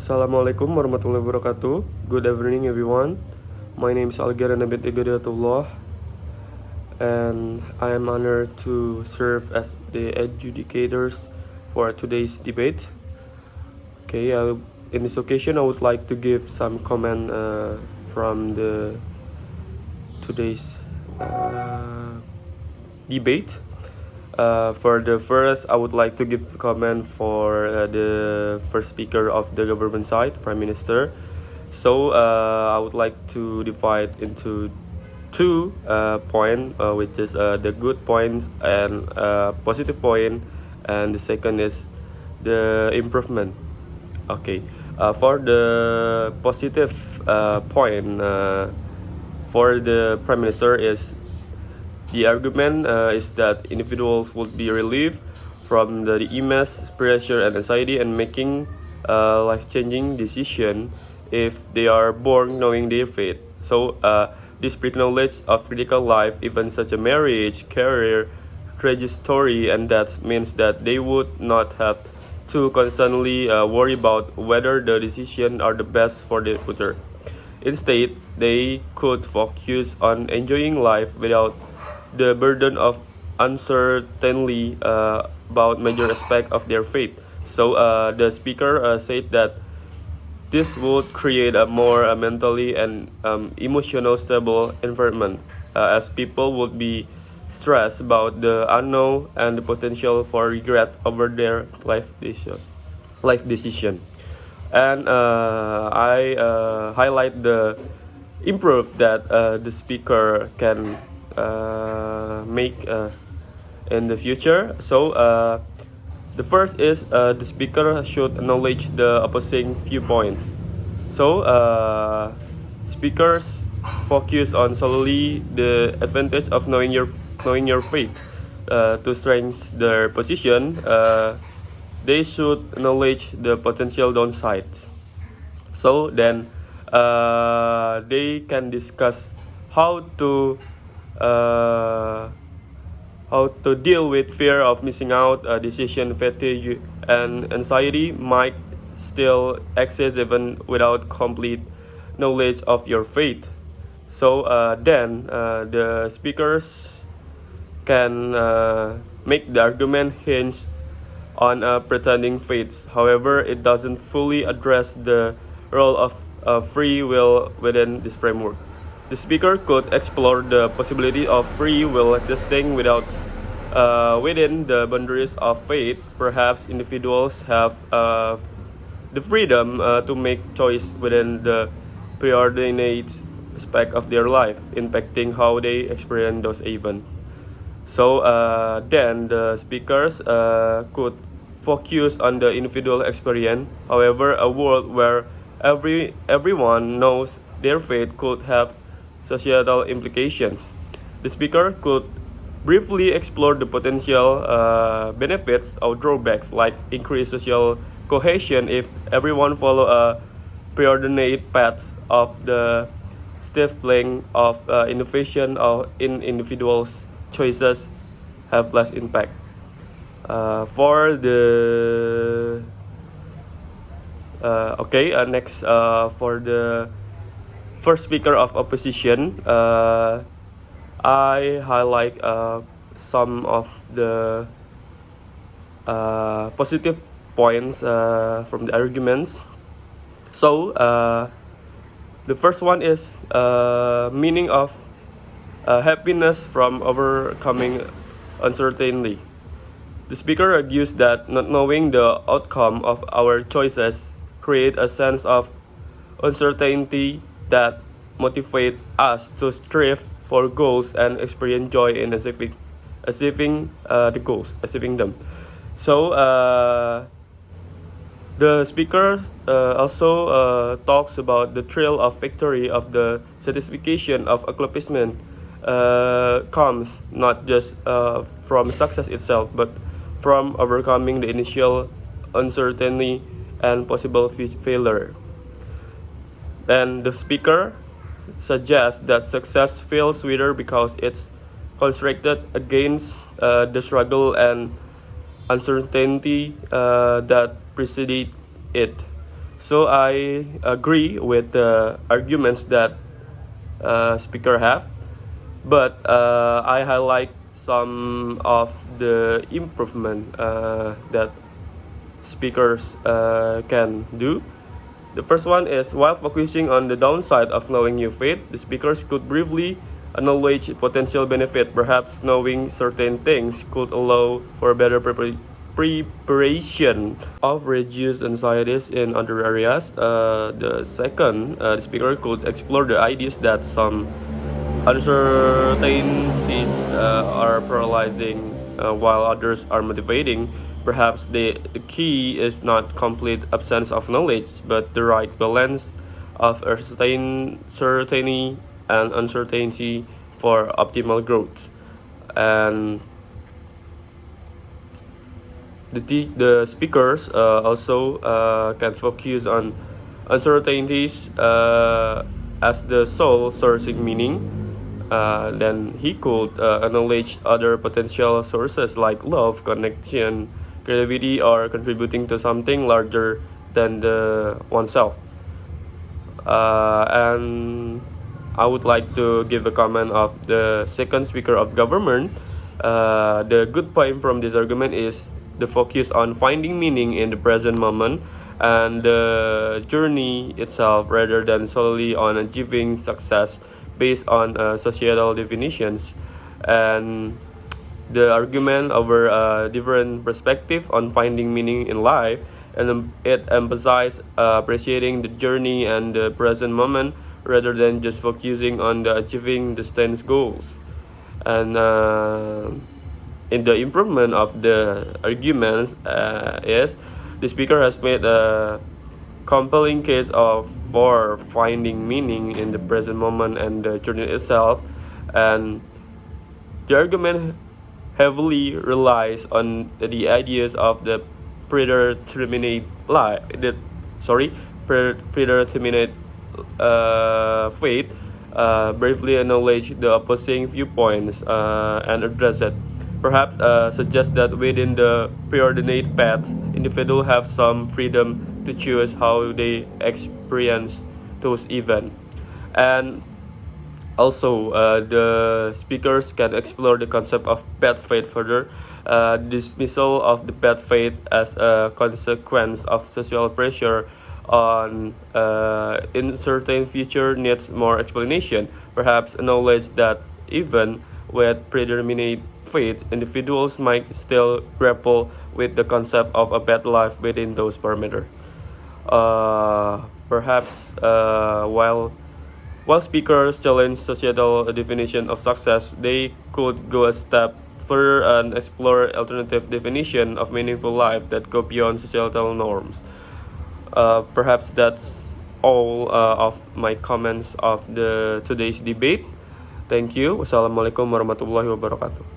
Assalamualaikum warahmatullahi wabarakatuh. Good evening everyone. My name is Algerian Abednego H, and I am honored to serve as the adjudicators for today's debate. In this occasion, I would like to give some comment from the today's debate. For the first, I would like to give a comment for the first speaker of the government side, Prime Minister. So I would like to divide into two points, which is the good points and positive point, and the second is the improvement. For the positive point for the Prime Minister is the argument is that individuals would be relieved from the immense pressure and anxiety and making life-changing decision if they are born knowing their fate. So this pre-knowledge of critical life, even such a marriage, career, trajectory, and that means that they would not have to constantly worry about whether the decisions are the best for their future. Instead, they could focus on enjoying life without the burden of uncertainty about major aspects of their fate. So the speaker said that this would create a more mentally and emotional stable environment, as people would be stressed about the unknown and the potential for regret over their life decision. And I highlight the improve that the speaker can make in the future. So the first is the speaker should acknowledge the opposing viewpoints. So speakers focus on solely the advantage of knowing your fate. To strengthen their position, they should acknowledge the potential downsides. So then they can discuss how to deal with fear of missing out, decision fatigue, and anxiety might still exist even without complete knowledge of your fate. So then the speakers can make the argument hinge on pretending faith. However, it doesn't fully address the role of free will within this framework. The speaker could explore the possibility of free will existing within the boundaries of faith. Perhaps individuals have the freedom to make choice within the preordinate aspect of their life, impacting how they experience those events. So then the speakers could focus on the individual experience. However, a world where everyone knows their fate could have societal implications. The speaker could briefly explore the potential benefits or drawbacks, like increased social cohesion if everyone follow a preordinate path of the stifling of innovation or in individuals' choices have less impact. Next for the first speaker of opposition, I highlight some of the positive points from the arguments. So the first one is meaning of happiness from overcoming uncertainty. The speaker argues that not knowing the outcome of our choices create a sense of uncertainty that motivate us to strive for goals and experience joy in achieving them. So the speaker also talks about the thrill of victory, of the satisfaction of accomplishment comes not just from success itself, but from overcoming the initial uncertainty and possible failure. And the speaker suggests that success feels sweeter because it's constructed against the struggle and uncertainty that preceded it. So I agree with the arguments that speaker have, but I highlight some of the improvement that speakers can do. The first one is, while focusing on the downside of knowing new faith, the speakers could briefly acknowledge potential benefit. Perhaps knowing certain things could allow for better preparation of reduced anxieties in other areas. The second, the speaker could explore the ideas that some uncertainties are paralyzing, while others are motivating. Perhaps the key is not complete absence of knowledge, but the right balance of certainty and uncertainty for optimal growth. And the speakers also can focus on uncertainties as the soul sourcing meaning. Then he could acknowledge other potential sources like love, connection, creativity, or contributing to something larger than the oneself. And I would like to give a comment of the second speaker of government. The good point from this argument is the focus on finding meaning in the present moment and the journey itself, rather than solely on achieving success based on societal definitions. And the argument over a different perspective on finding meaning in life, and it emphasizes appreciating the journey and the present moment rather than just focusing on the achieving distant goals. And in the improvement of the arguments is the speaker has made a compelling case for finding meaning in the present moment and the journey itself, and the argument heavily relies on the ideas of the predeterminate life. Predeterminate fate. Briefly acknowledge the opposing viewpoints and address it. Perhaps suggest that within the preordained path, individuals have some freedom to choose how they experience those events. And also, the speakers can explore the concept of bad faith further. Dismissal of the bad faith as a consequence of social pressure on in certain future needs more explanation. Perhaps acknowledge that even with predeterminate faith, individuals might still grapple with the concept of a bad life within those parameters. While speakers challenge societal definition of success, they could go a step further and explore alternative definition of meaningful life that go beyond societal norms. Perhaps that's all of my comments of the today's debate. Thank you. Wassalamualaikum warahmatullahi wabarakatuh.